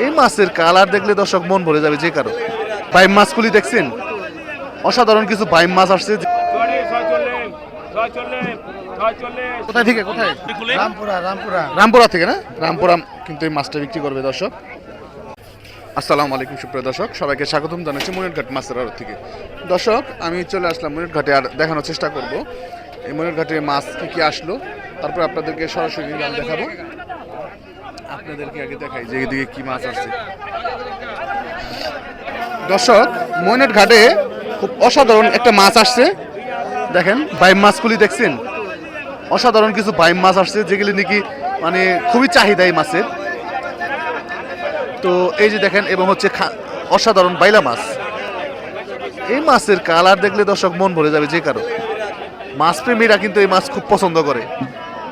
এই মাছের কালার দেখলে দর্শক মন ভরে যাবে যে কারো। বাইম মাছগুলি দেখছেন, অসাধারণ কিছু বাইম মাছ আসছে। কোথায় থেকে কোথায়? রামপুরা থেকে না? রামপুরা কিন্তু এই মাছটা বিক্রি করবে দর্শক। আসসালামু আলাইকুম সুপ্রিয় দর্শক, সবাইকে স্বাগতম জানাচ্ছি মনিরঘাট মাছের আড়ত থেকে। দর্শক আমি চলে আসলাম মনিরঘাটে, আর দেখানোর চেষ্টা করব এই মনিরঘাটে মাছ কী কী আসলো, তারপর আপনাদেরকে সরাসরি দাম দেখাবো। আপনাদেরকে আগে দেখাই যে এদিকে কি মাছ আসছে। দর্শক মনিরঘাটে খুব অসাধারণ একটা মাছ আসছে, দেখেন বাইম মাছগুলি দেখছেন, অসাধারণ কিছু বাইম মাছ আসছে যেগুলি নাকি মানে খুবই চাহিদা এই মাছের। তো এই যে দেখেন, এবং হচ্ছে অসাধারণ বাইলা মাছ। এই মাছের কালার দেখলে দর্শক মন ভরে যাবে যে কারো। মাছ প্রেমীরা কিন্তু এই মাছ খুব পছন্দ করে।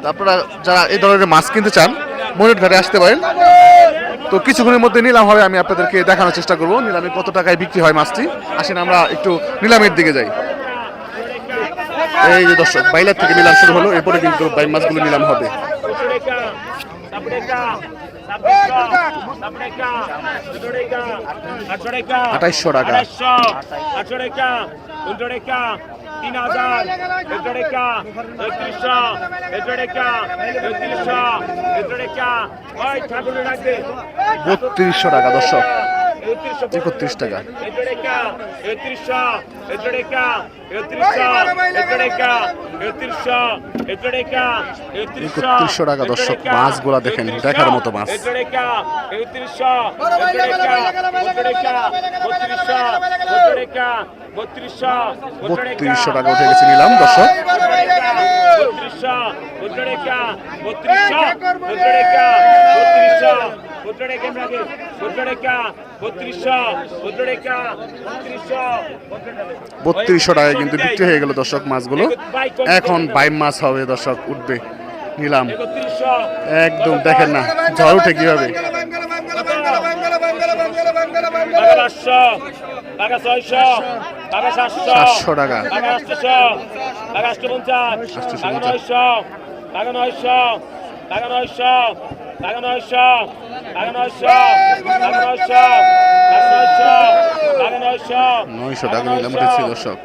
তারপরে যারা এই ধরনের মাছ কিনতে চান মনিরঘাটে আসতে পারেন। তো কিছুক্ষণের মধ্যে নিলাম হবে, আমি আপনাদেরকে দেখানোর চেষ্টা করবো নিলামে কত টাকায় বিক্রি হয় মাছটি। আসেন আমরা একটু নিলামের দিকে যাই। এই যে দর্শক বাইলার থেকে নিলাম শুরু হলো, এরপরে কিন্তু বাইম মাছগুলো নিলাম হবে। 2800 টাকা, 3200 টাকা দর্শক, 31 টাকা, 3100 টাকা দর্শক। মাছগুলা দেখেন, দেখার মতো মাছ। 3200 টাকা উঠে গেছে নিলাম দর্শক। 3200 টাকায় কিন্তু বিক্রি হয়ে গেল দর্শক মাছগুলো। এখন বাইম মাছ হবে দর্শক, উঠবে নিলাম। একদম দেখেন না ঝড় উঠে কিভাবে। 700 টাকা, 900 টাকা নিলাম উঠেছে দর্শক।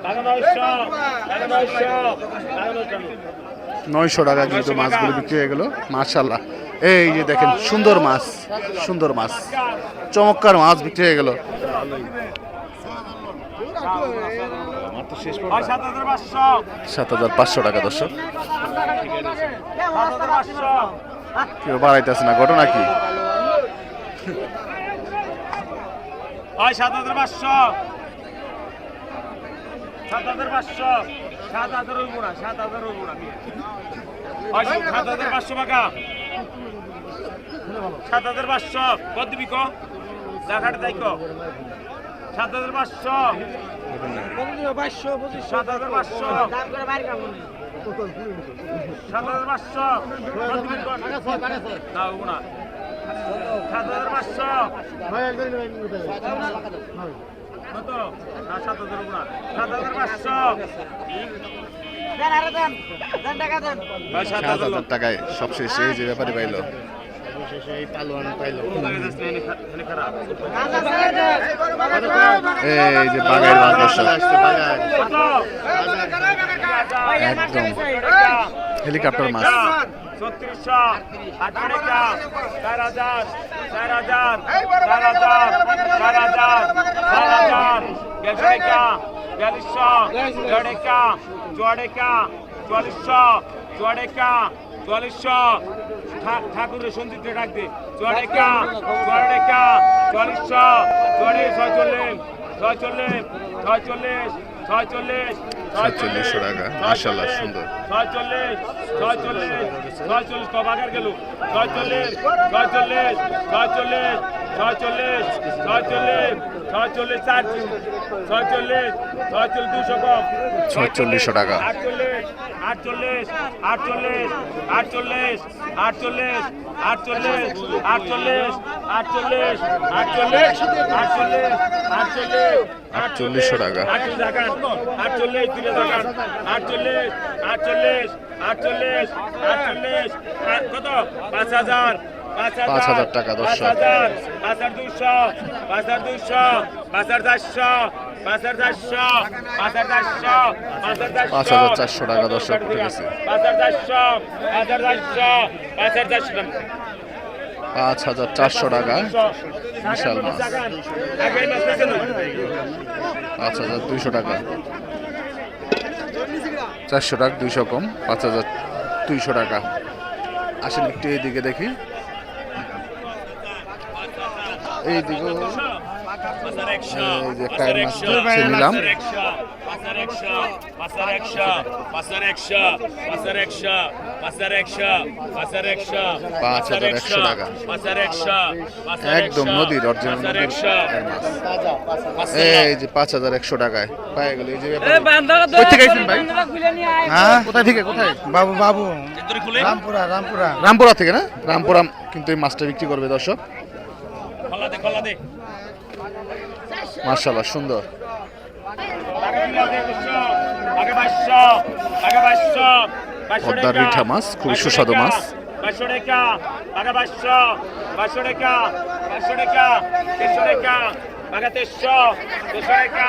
900 টাকা কিন্তু মাছগুলো বিক্রি হয়ে গেল। মাশাআল্লাহ, এই যে দেখেন সুন্দর মাছ, সুন্দর মাছ, চমৎকার মাছ বিক্রি হয়ে গেল। 7500 টাকা দর্শক। কেউ বাড়াইতেছে না, ঘটনা কি? 7500, 7500, 7000 হইব না, 7000 হইব না। 7500 টাকা, 7500 কত দিবি ক? দেখাটা তাই ক। 7500, 7500, 7500 কত দিবি ক? না হইব না। 7500 কত? না 7000 হইব না। 7500 7000 টাকায় সবশেষ এই যে ব্যাপারে পাইলো। এই যে বাগাইয়ের মাছ দর্শক, একদম হেলিকপ্টার মাছ। 3600, 800 টাকা, 4000, 4000, 4000, 4000, 4000, 150 টাকা, 4200, 100 টাকা, 4400, 100 টাকা, 4400, ঠাকুরের সন্ধিতে ডাক দে। 100 টাকা, 100 টাকা, 4400, 46, 46, 46, 46, 4600 টাকা, মাশাআল্লাহ সুন্দর। 46, 46, 46 কব আগার গেল। 46, 46, 46, 46, 46, 46, 46, 46, 200 কম। 4600 টাকা, 48, 48, 48, 48, 48, 48, 48, 48, 48, 48, 4800 টাকা, 48, 48, 48, কত? 5000, 5,000 টাকা দর্শক। 5,200, 5,200, 5,400, 5,400, 5,400, 5,400 টাকা দর্শক উঠে গেছে। 5,400, 5,400, 5,400 5,400 টাকা বিশাল মাছ। 5,200 টাকা, 400 টাকা 200 কম, 5,200 টাকা। আসেন একটু এইদিকে দেখি, এইদিকে এই যে টাইম মাছ নিলাম। 5,100 টাকা একদম নদীর অরিজিনাল নদীর টাইম মাছ। এই যে 5,100 টাকায় পায়ে গেল। এই যে কোথা থেকে আইছেন ভাই? হ্যাঁ কোথায় থেকে কোথায়? বাবু বাবু রামপুরা রামপুরা রামপুরা থেকে না? রামপুরা কিন্তু এই মাছটা বিক্রি করবে দর্শক। মাশাআল্লাহ সুন্দর। পদ্মার রিঠা মাছ খুবই সুস্বাদু মাছ। 500 টাকা, 500, 500 টাকা, 500 টাকা, 300 টাকা, 300, 300 টাকা,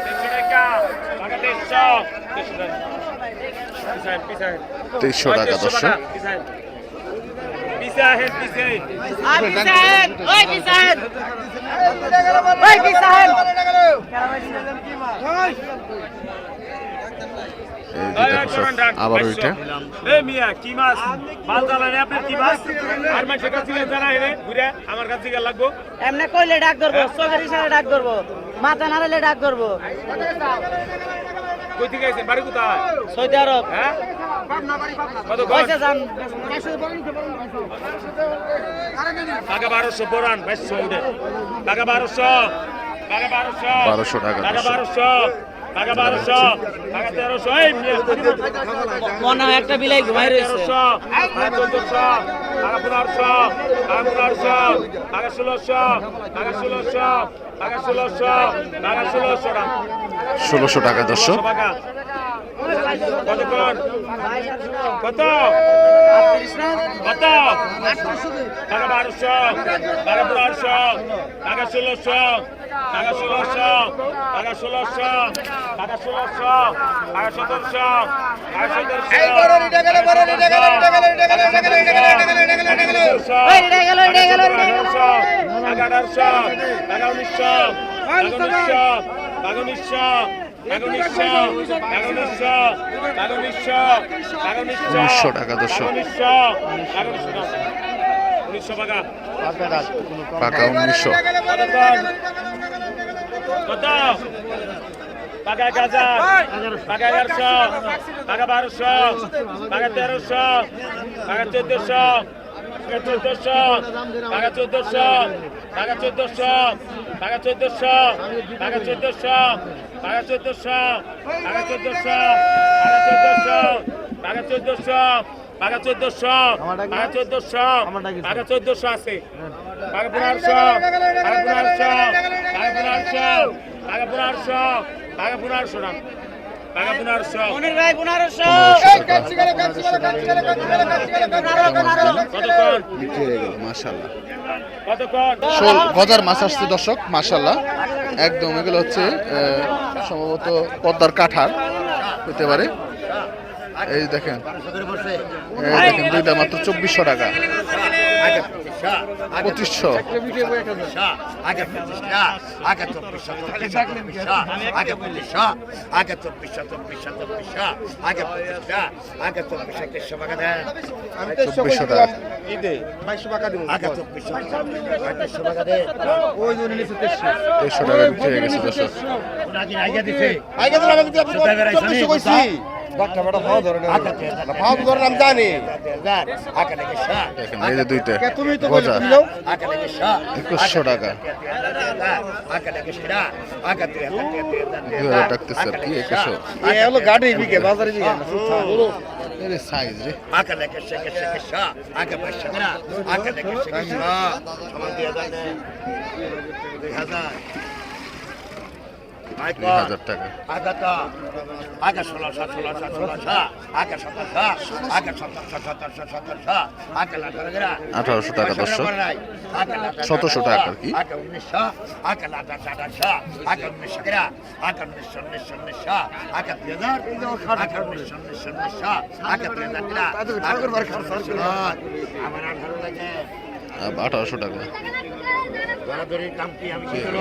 300 টাকা, 300, 300 টাকা দর্শক। পিসাহেদ পিসাহেদ ওই পিসাহেদ ওই পিসাহেদ এই যে দেখো সব, আবার ওইটা এ মিয়া কি মাছ মাছ জানালে আপনি কি মাছ আর মাছ কাছে জানা হে ঘুরে আমার কাছে গিয়ে লাগবো এমনে কইলে ডাক করব চোখের ইশারায় ডাক করব মাথা নাড়ালে ডাক করব কই থেকে আইছেন বাড়ি কোথায় সৌদি আরব হ্যাঁ কত কইছে যান টাকা 1200 বরান 2200 উঠে টাকা 1200 টাকা 1200 1200 টাকা টাকা 1200 টাকা 1200 টাকা 1300 এই মিয়া মনে হয় একটা বিলাই ঘুমাই রইছে 1300 টাকা 1400 টাকা 1500 টাকা 1500 টাকা 1600 টাকা 1600 টাকা 1600 টাকা 1600 টাকা 1600 টাকা দর্শক। কত কোন কত কত টাকা 1200 টাকা 1200 টাকা 1600 টাকা 1600 টাকা 1600 টাকা 1600 টাকা 1700 টাকা 1700 এই এটা গেল টাকা 1800 টাকা 1900 টাকা 1900 1900 টাকা দর্শক। 1900 টাকা পাকা 1900। কত টাকা 1000 টাকা 1100 টাকা 1200 টাকা 1300 টাকা 1400 টাকা 1400 টাকা 1400 টাকা 1400 টাকা 1400 টাকা 1400 টাকা 1400 টাকা 1400 টাকা 1400 টাকা 1400 টাকা 1400 টাকা 1400 আছে টাকা 1500 টাকা 1500 টাকা 1500 টাকা 1500 টাকা 1500 টাকা 1500 মনির ভাই 1500 কতক্ষণ বিক্রি হয়ে গেল মাশাআল্লাহ। কতক্ষণ গজার মাছ আসছে দর্শক মাশাআল্লাহ একদম। এগুলো হচ্ছে সম্ভবত পদ্মার কাঠার হতে পারে। এই দেখেন, এই দেখেন দুইটা মাত্র 2400 টাকা, 2500 2400 টাকা। 2300 টাকা বিক্রি হয়ে গেছে দর্শক। দেখেন এই যে দুইটা গজা 2100 টাকা। 2000 ডাকতেছে আর কি 2100 গাড়ি বিকে বাজারে বিকে এর সাইজ রে। 2000 টাকা। আগাতা আগা 1600 আগা 1700 আগা 1700 আগা 1800 টাকা দর্শক। 1700 টাকা আর কি। আগা 1900 আগা 1800 আগা 1900 গরা আগা 1900 আগা 3000 আগা 1900 আগা 3000 গরা ঠাকুর বার খরচ আমার 18 লাগে 1800 টাকা। দরাদরি কাম কি আমি কি করব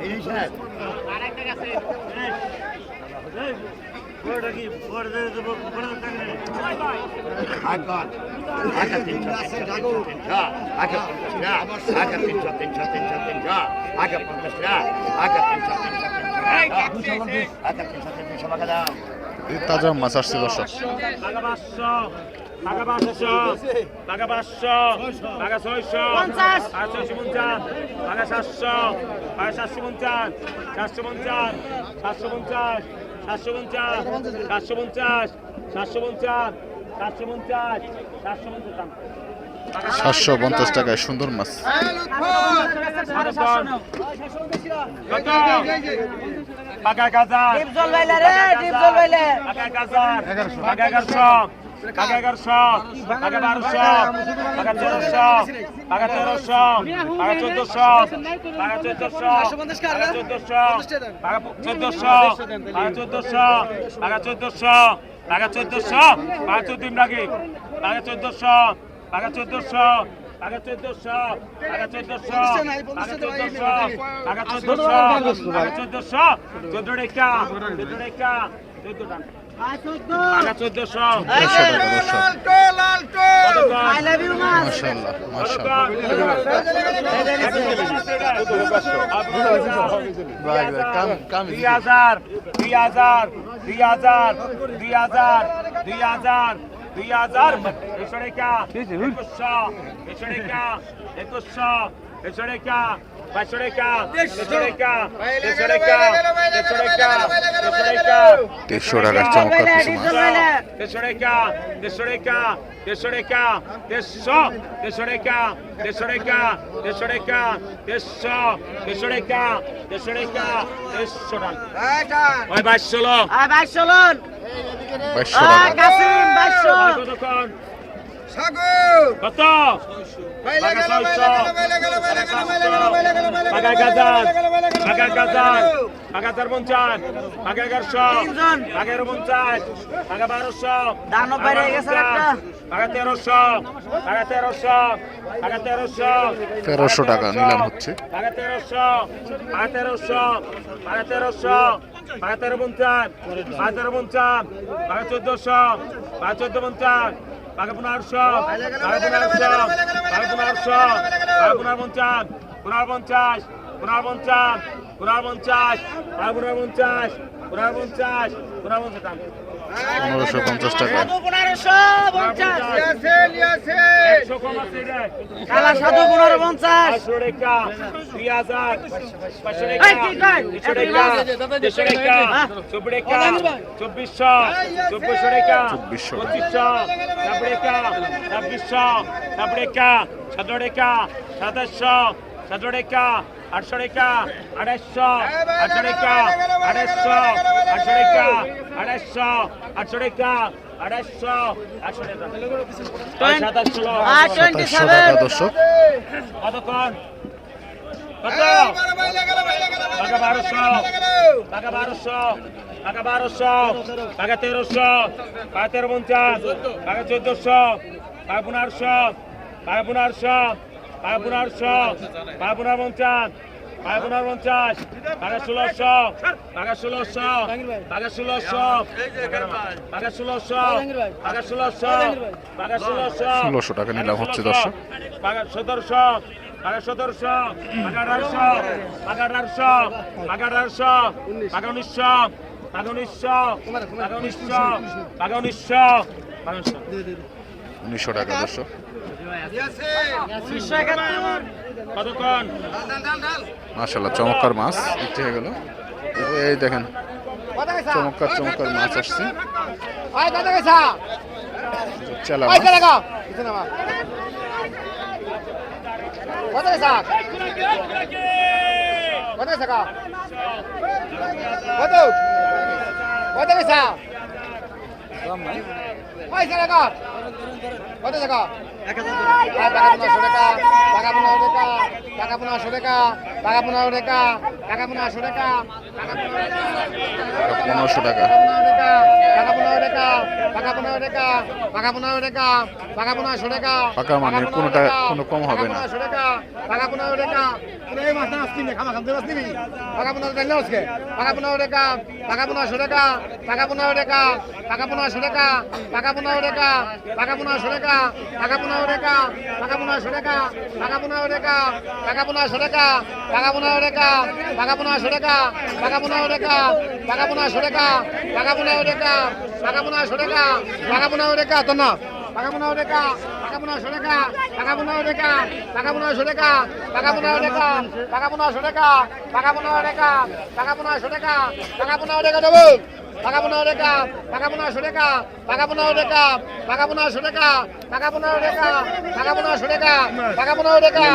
এই স্যার আগত আগা 300 আগা 50 আগা 300 আগা 50 আগা 300 আগা 300 টাকা দাও এই তাজা মাছ আসছে দর্শক। টাকা 500 টাকা 500 টাকা 600 টাকা 650 টাকা 700 টাকা 750 750 750 750 750 750 750 টাকায় সুন্দর মাছ। টাকা গাজার ডিপ জল বাইলে রে, ডিপ জল বাইলে। টাকা গাজার টাকা 1100 টাকা 1100 টাকা 1200 টাকা 1300 টাকা 1300 টাকা 1400 টাকা 1400 টাকা 1400 টাকা 1400 টাকা 1400 টাকা 1400 টাকা 1400 টাকা 14 লাগে টাকা 1400 টাকা 1400 টাকা 1400 টাকা 1400 টাকা 1400 টাকা 1400 টাকা 1400 14 টাকা 14 টাকা 14 টাকা টাকা 1400 I love you, man. মাশাআল্লাহ মাশাআল্লাহ। ভাই ভাই কাম কাম 2000 2000 2000 2000 2000 2000 এসরেকা 2100 এসরেকা 2100 এসরেকা 2200 এসরেকা এসরেকা এসরেকা এসরেকা 300 টাকার চমৎকার কিছু মাছ। Tesoreka, tesoreka, tesoreka, teso, tesoreka, tesoreka, tesoreka, teso, tesoreka, tesoreka, tesoran. Oy başsolo. Ah, ভাই চলুন। 2200 Ah, টাকা। কাসিম, 2200। কতক্ষণ? সাগর কত? টাকা 600, টাকা গাজার, টাকা গাজার, টাকা 450, টাকা 1100, তিনজন। টাকা 49, টাকা 1200, দানব বাইরে গেছে একটা। টাকা 1300, টাকা 1300, টাকা 1300, 1300 টাকা নিলাম হচ্ছে। টাকা 1300, টাকা 1300, টাকা 1300, টাকা 1350, টাকা 1350, টাকা 1400, টাকা 1450, টাকা 1500, টাকা 1500, টাকা 1500, টাকা 1550, 1550, 1550, 1550, টাকা 1550, 1550, 1550 1550 টাকা। 1550। 100 কম আছে রে। কালা সাধু 1550। 500 টাকা, 3000, 500 এই, টাকা, কি কয়? 300 টাকা, 300 টাকা, 24 টাকা, 2400, 2400 টাকা, 2400 2500, 90 টাকা, 2600, 90 টাকা, 17 টাকা, 2700, 17 টাকা, 800 টাকা, 2800, 800 টাকা, 2800, 800 টাকা, 2800, 800 টাকা, 2800, 800 টাকা। 2700 Ah, 2700 টাকা 27। দর্শক। কতক্ষণ? কত? টাকা 1200, টাকা 1200, টাকা 1200, টাকা 1300, টাকা 1350, টাকা 1400, টাকা 1500, টাকা 1500, টাকা 1500, টাকা 1550, টাকা 1550, টাকা 1600, টাকা 1600, টাকা 1600, টাকা 1600, টাকা 1600, টাকা 1600, 1600 টাকা নিলাম হচ্ছে দর্শক। টাকা 1700, টাকা 1700, টাকা 1800, টাকা 1800, টাকা 1800, টাকা 1900, টাকা 1900, টাকা 1900, টাকা 1900, টাকা 1900 টাকা দর্শক। 371। কতক্ষণ? মাশাআল্লাহ চমৎকার মাছ বিক্রি হয়ে গেল। এই দেখেন চমৎকার চমৎকার মাছ আসছে। চেলা মাছ। কত টাকা কত টাকা কত কত টাকা পয়সা টাকা কত টাকা টাকা 1500 টাকা টাকা 1500 টাকা টাকা 1500 টাকা টাকা 1500 টাকা টাকা 1500 টাকা টাকা 1500 টাকা। টাকা 1500 টাকা টাকা 1500 টাকা টাকা 1500 টাকা টাকা 1500 টাকা পাকা মানে কোনোটা কোনো কম হবে না। 1500 টাকা টাকা 1500 টাকা পুরো এই মাছ না আসছি না খামা খামতে আসছি টাকা 1500 টাকা আজকে টাকা 1500 টাকা টাকা 1500 টাকা টাকা 1500 টাকা টাকা 1500 টাকা টাকা 1500 টাকা টাকা 1500 টাকা টাকা 1500 টাকা টাকা 1500 টাকা টাকা 1500 টাকা টাকা 1500 টাকা টাকা 1500 টাকা টাকা 1500 টাকা টাকা 1500 টাকা টাকা 1500 টাকা টাকা 1500 টাকা টাকা 1500 টাকা টাকা 1500 টাকা তো না টাকা 1500 টাকা টাকা 1500 টাকা টাকা 1500 টাকা টাকা 1500 টাকা টাকা 1500 টাকা টাকা 1500 টাকা টাকা 1500 টাকা টাকা 1500 টাকা টাকা 1500 টাকা দেবো টাকা 1500 টাকা টাকা 1500 টাকা টাকা 1500 টাকা টাকা 1500 টাকা টাকা 1500 টাকা টাকা 1500 টাকা টাকা 1500 টাকা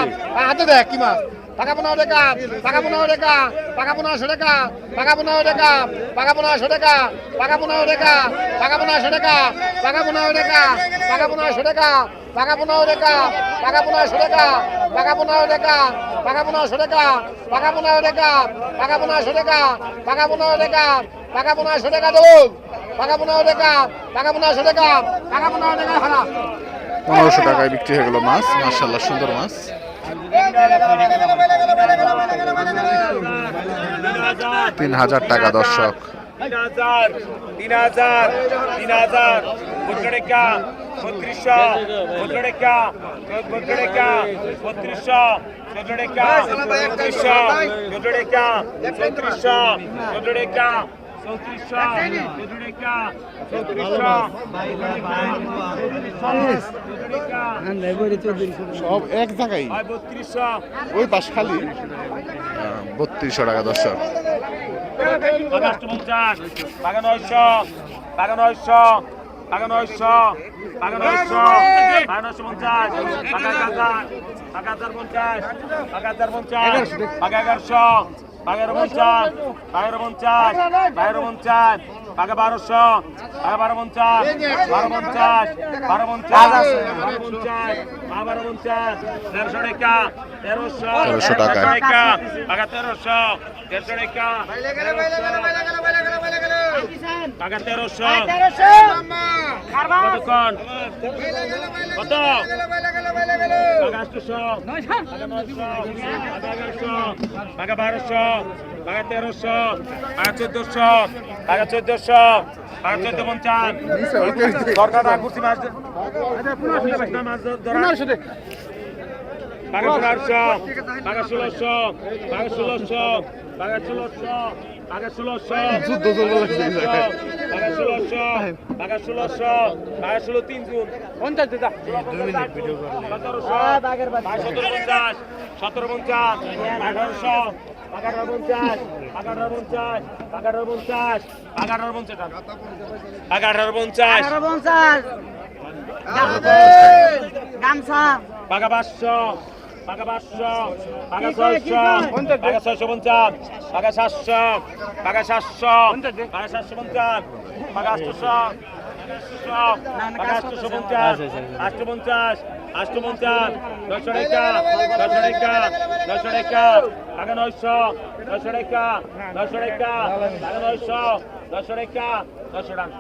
হাতে দেখ কি মাছ টাকা 1500 টাকা টাকা 1500 টাকা টাকা 1500 টাকা টাকা 1500 টাকা টাকা 1500 টাকা টাকা 1500 টাকা টাকা 1500 টাকা টাকা 1500 টাকা টাকা 1500 টাকা টাকা 1500 টাকা টাকা 1500 টাকা টাকা 1500 টাকা টাকা 1500 টাকা টাকা 1500 টাকা টাকা 1500 টাকা টাকা 1500 টাকা টাকা 1500 টাকা দেবো টাকা 1500 টাকা টাকা 1500 টাকা টাকা 1500 টাকা ভাড়া 1500 টাকায় বিক্রি হয়ে গেল মাছ। মাশাআল্লাহ সুন্দর মাছ। 3000 টাকা দর্শক। 3000 3000 3000 14 টাকা 3200 14 টাকা 14 টাকা 3200 14 টাকা 3200 14 টাকা 3300 14 টাকা 3400 সব এক জায়গায় ওই পাশ খালি 3200 টাকা দর্শক। টাকা 850 টাকা 900 টাকা 900 টাকা 900 টাকা 900 টাকা 950 টাকা 1000 টাকা 1050 টাকা 1050 টাকা 1100 টাকা 1150 টাকা 1150 টাকা 1150 টাকা 1200 টাকা 1250 1250 1250 1250 1300 টাকা 1300 টাকা। টাকা 1300 1300 টাকা টাকা 1300 কতক্ষণ কত টাকা 800 টাকা 900 টাকা 1100 টাকা 1200 টাকা 1300 টাকা 1400 টাকা 1400 টাকা 1450 দরকার না কুর্সি মাছ মাছ ধরা টাকা 1500 টাকা 1600 টাকা 1600 টাকা 1600 টাকা 1600 যুদ্ধ চলবে টাকা 1600 টাকা 1600 টাকা 16 3 জুন 50 দিতা 2 মিনিট ভিডিও করে 1750 1750 1800 1850 1850 1850 1850 গামছা টাকা 500 টাকা 500 টাকা 600 টাকা 650 টাকা 700 টাকা 700 টাকা 750 টাকা 800 টাকা 850 850 850 900 টাকা 900 টাকা 900 টাকা টাকা 900 900 টাকা 900 টাকা টাকা 900 900 টাকা 900 টাকা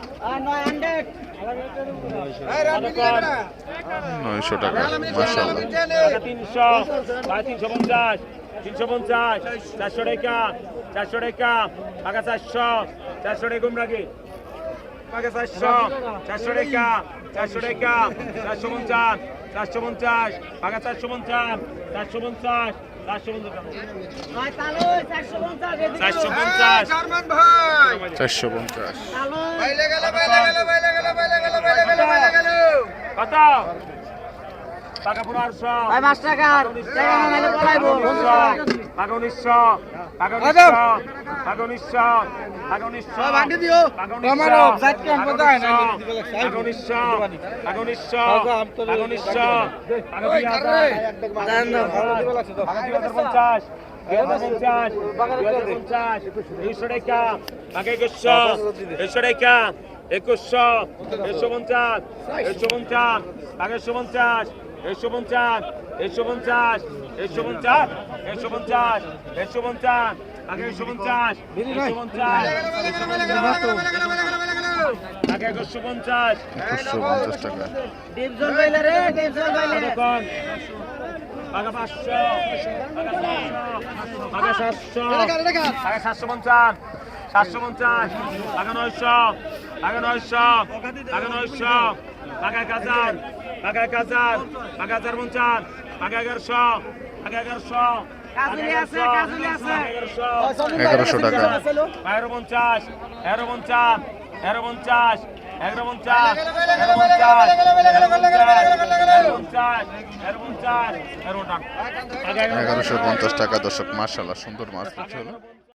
900 টাকা মাশাআল্লাহ। টাকা 300 টাকা 350 350 400 টাকা 400 টাকা টাকা 400 400 টাকা গুমরাগে টাকা 400 400 টাকা 400 টাকা 450 450 টাকা 450 450 450 450 কত পাকা 1500 ভাই মাছ টাকার টাকা না নাইলে পলাইবো পাকা 1900 পাকা 1900 পাকা 1900 পাকা 1900 ভাঙে দিও আমারও সাইড ক্যাম কোথায় না পাকা 1900 পাকা 1900 পাকা 1900 পাকা 2000 না পাকা 2050 2050 2050 200 টাকা পাকা 2100 200 টাকা 2100 150 150 পাকা 150 150 150 150 150 150 আগে 150 150 আগে 150 150 টাকা ডিপ জল বাইলে রে ডিপ জল বাইলে কতক্ষণ আগে 500 আগে 700 আগে 750 750 আগে 900 আগে 900 আগে 900 আগে 1000 আগে 1000 আগে 1050 আগে 1100 আগে 1100 কাজুলি আছে কাজুলি আছে 1100 টাকা 1150 1150 1150 1150 1150 1150 টাকা দর্শক মাশাআল্লাহ সুন্দর মাছ বিক্রি হলো